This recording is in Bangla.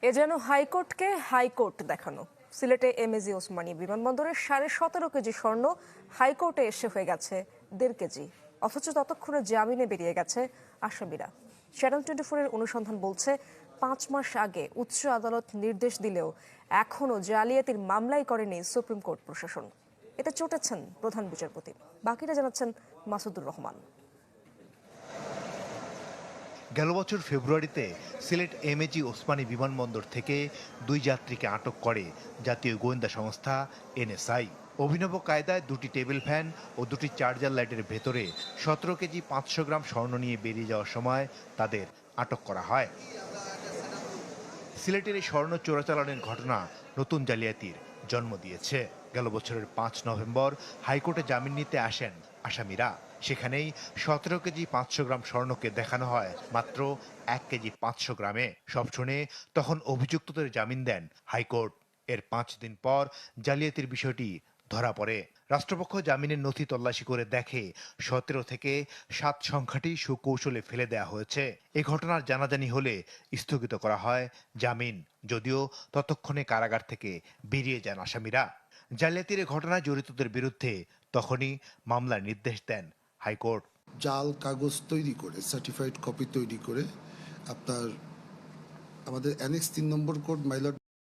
এ যেন হাইকোর্টকে হাইকোর্ট দেখানো। সিলেটে এমএজি ওসমানী বিমানবন্দরে 17.5 কেজি স্বর্ণ হাইকোর্টে এসে হয়ে গেছে 1.5 কেজি, অথচ ততক্ষণে জামিনে বেরিয়ে গেছে আসামিরা। চ্যানেল 24 এর অনুসন্ধান বলছে 5 মাস আগে উচ্চ আদালত নির্দেশ দিলেও এখনও জালিয়াতির মামলাই করেনি সুপ্রিম কোর্ট প্রশাসন। এতে চটেছেন প্রধান বিচারপতি। বাকিটা জানাচ্ছেন মাসুদুর রহমান। গেল বছর ফেব্রুয়ারিতে সিলেট এমএজি ওসমানী বিমানবন্দর থেকে 2 যাত্রীকে আটক করে জাতীয় গোয়েন্দা সংস্থা এনএসআই। অভিনব কায়দায় 2টি টেবিল ফ্যান ও 2টি চার্জার লাইটের ভেতরে 17 কেজি 500 গ্রাম স্বর্ণ নিয়ে বেরিয়ে যাওয়ার সময় তাদের আটক করা হয়। সিলেটের এই স্বর্ণ চোরাচালানের ঘটনা নতুন জালিয়াতির জন্ম দিয়েছে। গেল বছরের 5 নভেম্বর হাইকোর্টে জামিন নিতে আসেন আসামিরা। সেখানেই 17 কেজি 500 গ্রাম স্বর্ণকে দেখানো হয় মাত্র 1 কেজি 500 গ্রামে। সব শুনে তখন অভিযুক্তদের জামিন দেন হাইকোর্ট। এর 5 দিন পর জালিয়াতির বিষয়টি ধরা পড়ে। রাষ্ট্রপক্ষ জামিনের নথি তল্লাশি করে দেখে 17 থেকে 7 সংখ্যাটি সুকৌশলে ফেলে দেওয়া হয়েছে। এ ঘটনার জানাজানি হলে স্থগিত করা হয় জামিন, যদিও ততক্ষণে কারাগার থেকে বেরিয়ে যান আসামিরা। জালিয়াতির ঘটনায় জড়িতদের বিরুদ্ধে তখনই মামলার নির্দেশ দেন হাইকোর্ট। জাল কাগজ তৈরি করে, সার্টিফাইড কপি তৈরি করে আপনার আমাদের অ্যানেক্স 3 নম্বর কোড মাইলট